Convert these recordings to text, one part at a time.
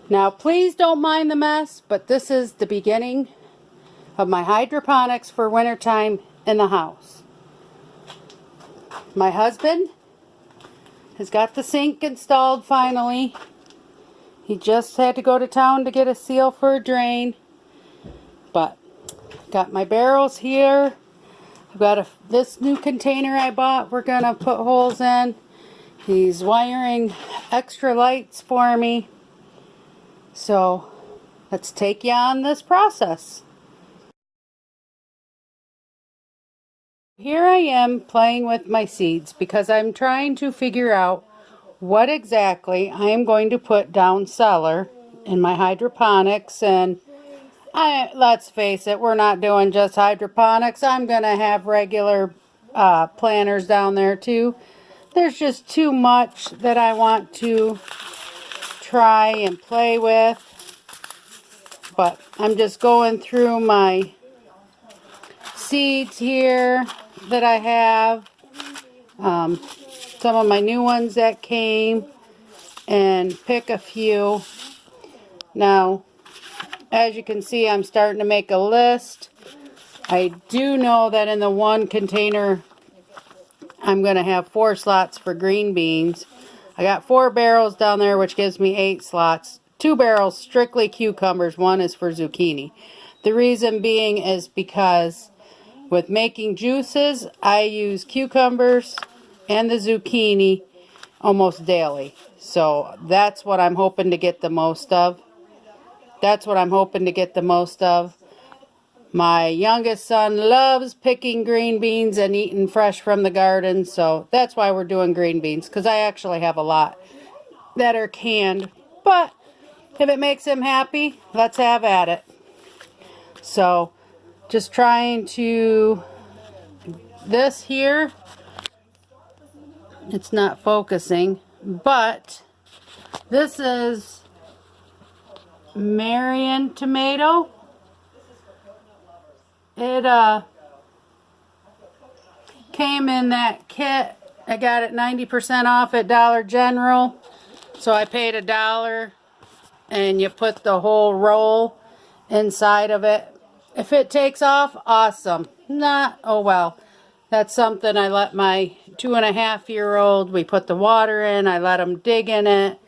Now please don't mind the mess, but this is the beginning of my hydroponics for wintertime in the house. My husband has got the sink installed finally. He just had to go to town to get a seal for a drain. But got my barrels here. I've got this new container I bought we're gonna put holes in. He's wiring extra lights for me. So let's take you on this process. Here I am playing with my seeds because I'm trying to figure out what exactly I am going to put down cellar in my hydroponics. And let's face it, we're not doing just hydroponics. I'm going to have regular planters down there too. There's just too much that I want to try and play with. But I'm just going through my seeds here that I have. Some of my new ones that came, and pick a few. Now, as you can see, I'm starting to make a list. I do know that in the one container, I'm going to have 4 slots for green beans. I got 4 barrels down there, which gives me 8 slots. 2 barrels strictly cucumbers, 1 is for zucchini. The reason being is because with making juices, I use cucumbers and the zucchini almost daily. So that's what I'm hoping to get the most of. My youngest son loves picking green beans and eating fresh from the garden. So that's why we're doing green beans, because I actually have a lot that are canned. But if it makes him happy, let's have at it. So just trying to... This here, it's not focusing, but this is Marion tomato. It came in that kit. I got it 90% off at Dollar General. So I paid $1 and you put the whole roll inside of it. If it takes off, awesome. Not, oh well. That's something I let my 2.5-year-old, we put the water in, I let him dig in it,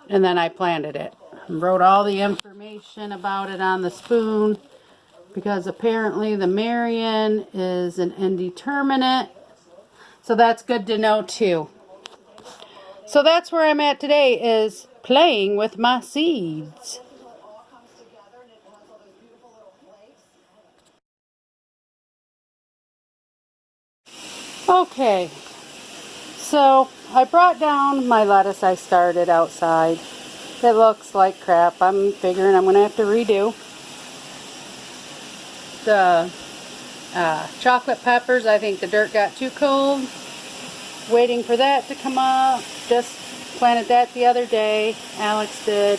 and then I planted it. Wrote all the information about it on the spoon, because apparently the Marion is an indeterminate. So that's good to know too. So that's where I'm at today, is playing with my seeds. Okay, so I brought down my lettuce I started outside. It looks like crap. I'm figuring I'm going to have to redo. The chocolate peppers, I think the dirt got too cold. Waiting for that to come up. Just planted that the other day. Alex did.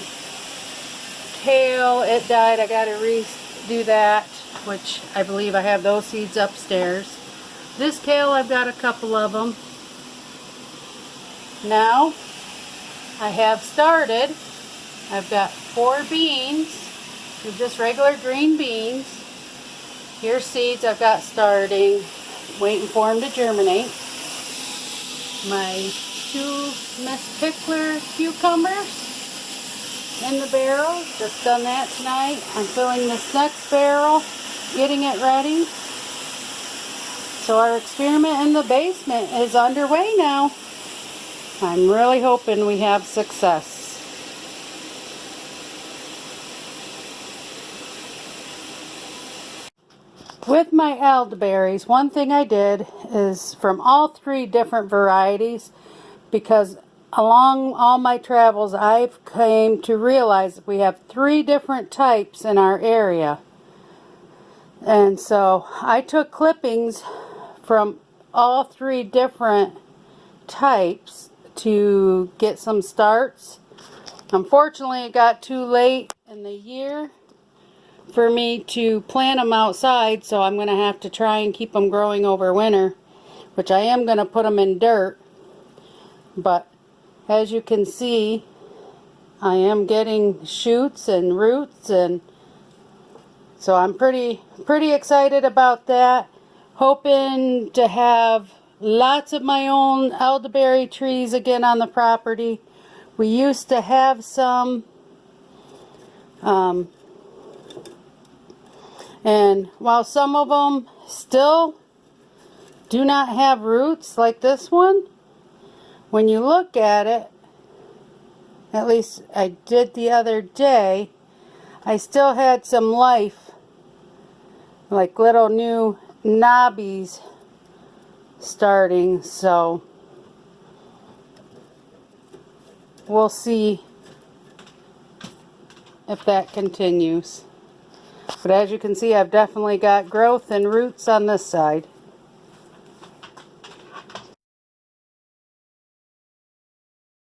Kale, it died. I got to redo that, which I believe I have those seeds upstairs. This kale, I've got a couple of them. Now, I have started. I've got 4 beans. They're just regular green beans. Here's seeds I've got starting. Waiting for them to germinate. My 2 Miss Pickler cucumbers in the barrel. Just done that tonight. I'm filling this next barrel, getting it ready. So our experiment in the basement is underway now. I'm really hoping we have success. With my elderberries, one thing I did is from all 3 different varieties, because along all my travels I've came to realize we have 3 different types in our area. And so I took clippings from all 3 different types to get some starts. Unfortunately, it got too late in the year for me to plant them outside, so I'm going to have to try and keep them growing over winter, which I am going to put them in dirt. But as you can see, I am getting shoots and roots, and so I'm pretty excited about that. Hoping to have lots of my own elderberry trees again on the property. We used to have some, and while some of them still do not have roots like this one, when you look at it, at least I did the other day, I still had some life, like little new knobbies starting, so we'll see if that continues. But as you can see, I've definitely got growth and roots on this side.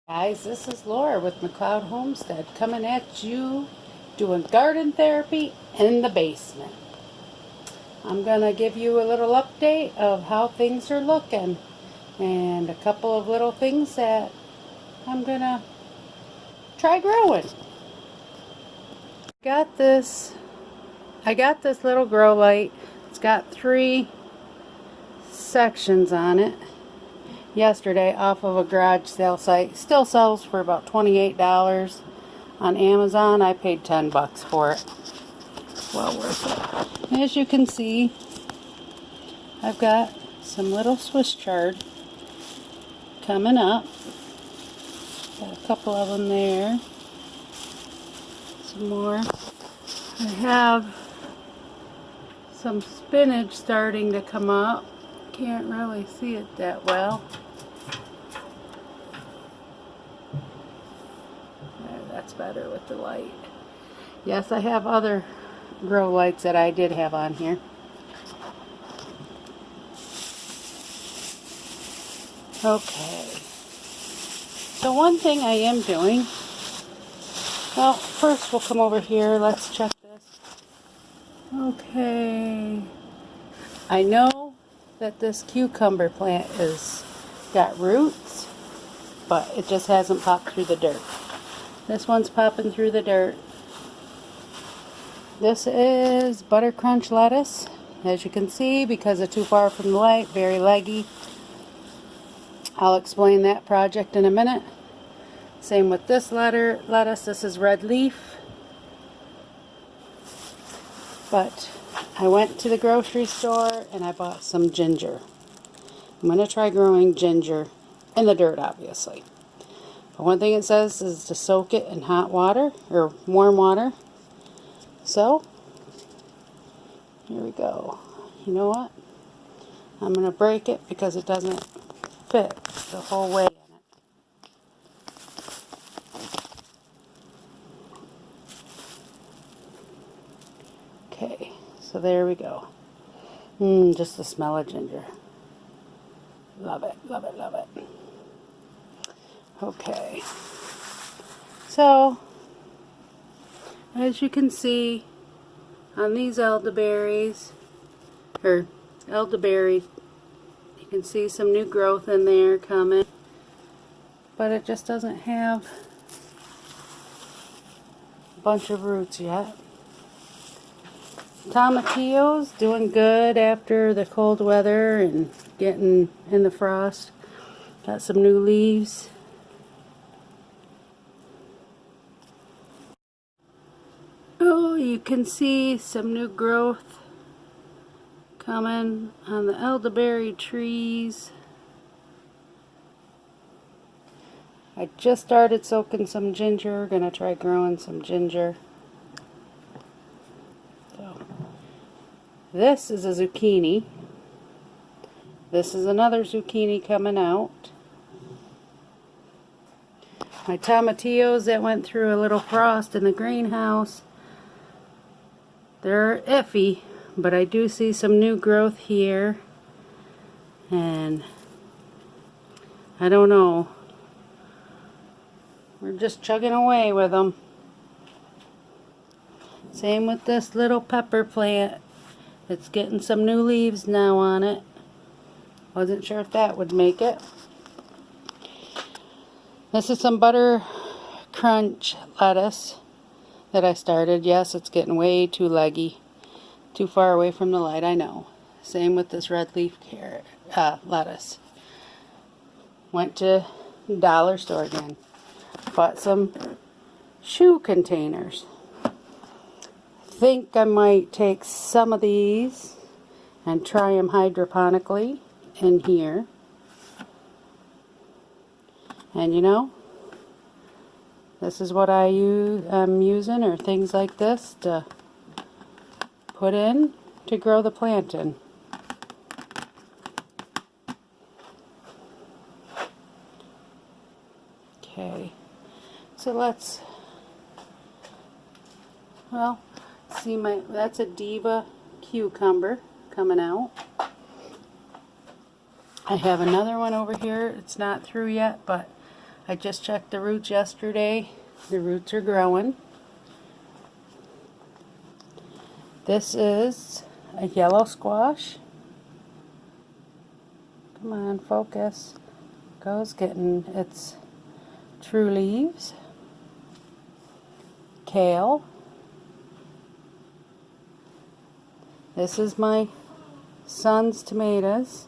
Guys, this is Laura with McLeod Homestead coming at you doing garden therapy in the basement. I'm going to give you a little update of how things are looking and a couple of little things that I'm going to try growing. I got this little grow light. It's got 3 sections on it. Yesterday off of a garage sale site. Still sells for about $28 on Amazon. I paid $10 for it. Well worth it. As you can see, I've got some little Swiss chard coming up. Got a couple of them there. Some more. I have some spinach starting to come up. Can't really see it that well. There, that's better with the light. Yes, I have other grow lights that I did have on here. Okay. So one thing I am doing, well, first we'll come over here. Let's check this. Okay. I know that this cucumber plant is got roots, but it just hasn't popped through the dirt. This one's popping through the dirt. This is butter crunch lettuce, as you can see, because it's too far from the light, very leggy. I'll explain that project in a minute. Same with this lettuce. This is red leaf. But I went to the grocery store and I bought some ginger. I'm going to try growing ginger in the dirt, obviously. But one thing it says is to soak it in hot water or warm water. So, here we go. You know what? I'm going to break it because it doesn't fit the whole way in it. Okay, so there we go. Just the smell of ginger. Love it, love it, love it. Okay. So, as you can see on these elderberries, you can see some new growth in there coming, but it just doesn't have a bunch of roots yet. Tomatillo's doing good after the cold weather and getting in the frost. Got some new leaves. Oh, you can see some new growth coming on the elderberry trees. I just started soaking some ginger. Gonna try growing some ginger. So, this is a zucchini. This is another zucchini coming out. My tomatillos that went through a little frost in the greenhouse, they're iffy, but I do see some new growth here, and I don't know, we're just chugging away with them. Same with this little pepper plant. It's getting some new leaves now on it. Wasn't sure if that would make it. This is some buttercream crunch lettuce that I started. Yes, it's getting way too leggy, too far away from the light, I know. Same with this red leaf carrot lettuce. Went to dollar store again. Bought some shoe containers. Think I might take some of these and try them hydrophonically in here. And you know, this is what I'm using, or things like this to put in to grow the plant in. Okay, so let's, well, see that's a Diva cucumber coming out. I have another one over here. It's not through yet, but I just checked the roots yesterday. The roots are growing. This is a yellow squash. Come on, focus. Goes getting its true leaves. Kale. This is my son's tomatoes.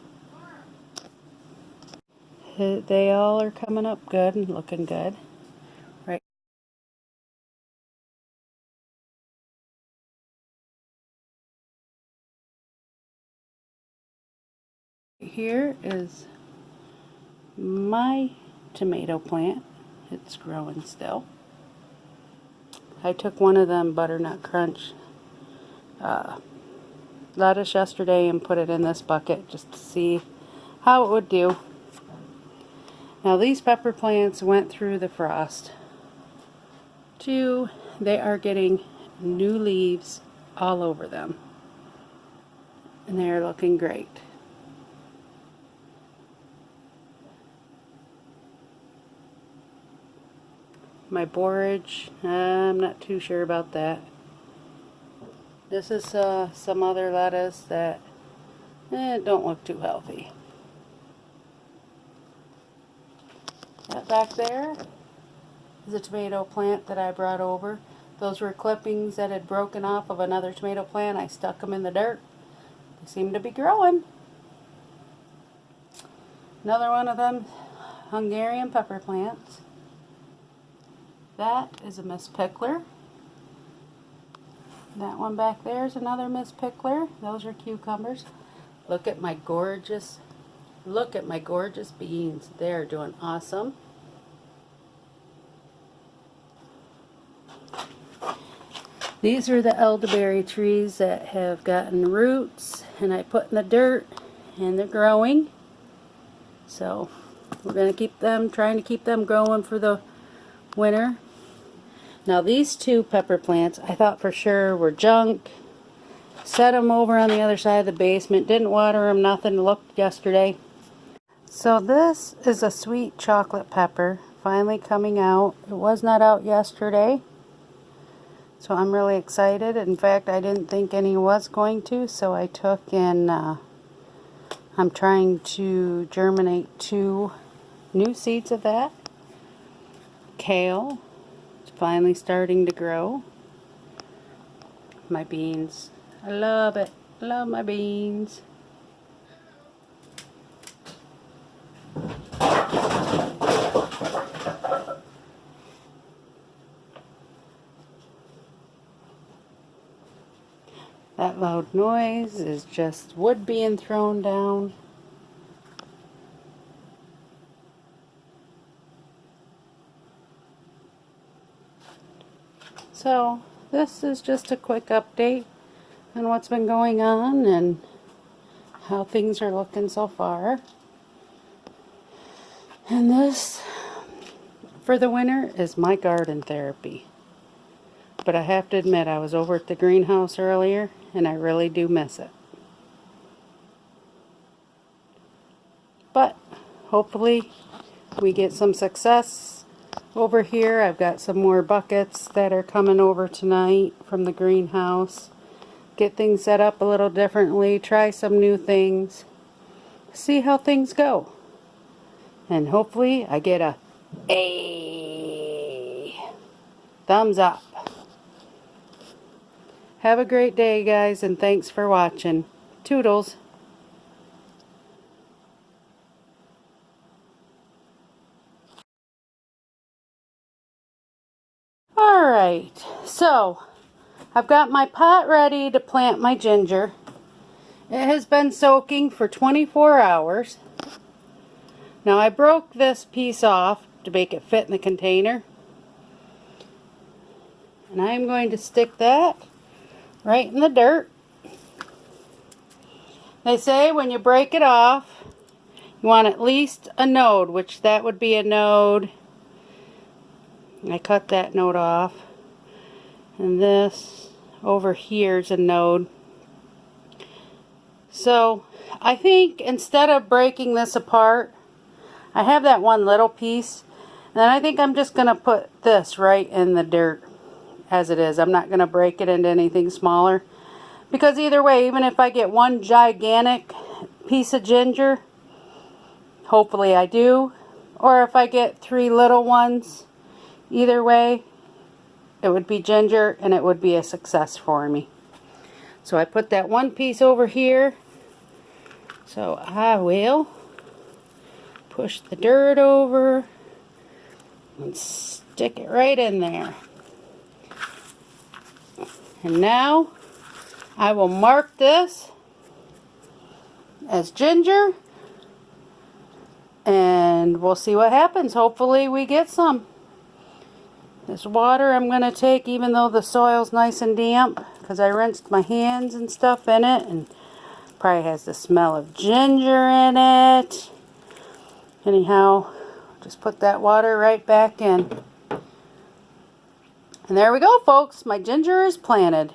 They all are coming up good and looking good. Right here is my tomato plant. It's growing still. I took one of them butternut crunch lettuce yesterday and put it in this bucket just to see how it would do. Now these pepper plants went through the frost. They are getting new leaves all over them. And they're looking great. My borage, I'm not too sure about that. This is some other lettuce that don't look too healthy. That back there is a tomato plant that I brought over. Those were clippings that had broken off of another tomato plant. I stuck them in the dirt. They seem to be growing. Another one of them Hungarian pepper plants. That is a Miss Pickler. That one back there is another Miss Pickler. Those are cucumbers. Look at my gorgeous beans. They're doing awesome. These are the elderberry trees that have gotten roots, and I put in the dirt, and they're growing. So we're going to keep them, trying to keep them growing for the winter. Now these two pepper plants I thought for sure were junk. Set them over on the other side of the basement. Didn't water them, nothing. Looked yesterday. So this is a sweet chocolate pepper finally coming out. It was not out yesterday. So I'm really excited. In fact, I didn't think any was going to, so I took and I'm trying to germinate 2 new seeds of that. Kale. Finally starting to grow. My beans. I love it. I love my beans. That loud noise is just wood being thrown down. So this is just a quick update on what's been going on and how things are looking so far. And this, for the winter, is my garden therapy. But I have to admit, I was over at the greenhouse earlier, and I really do miss it. But hopefully we get some success over here. I've got some more buckets that are coming over tonight from the greenhouse. Get things set up a little differently, try some new things, see how things go. And hopefully I get a thumbs up. Have a great day, guys, and thanks for watching. Toodles. Alright, so I've got my pot ready to plant my ginger. It has been soaking for 24 hours. Now I broke this piece off to make it fit in the container. And I'm going to stick that right in the dirt. They say when you break it off, you want at least a node, which that would be a node. I cut that node off. And this over here is a node. So I think instead of breaking this apart, I have that one little piece. And then I think I'm just going to put this right in the dirt as it is. I'm not going to break it into anything smaller. Because either way, even if I get one gigantic piece of ginger, hopefully I do, or if I get 3 little ones, either way, it would be ginger and it would be a success for me. So I put that one piece over here. So I will push the dirt over and stick it right in there. And now I will mark this as ginger. And we'll see what happens. Hopefully we get some. This water I'm going to take, even though the soil's nice and damp, because I rinsed my hands and stuff in it, and probably has the smell of ginger in it. Anyhow, just put that water right back in. And there we go, folks. My ginger is planted.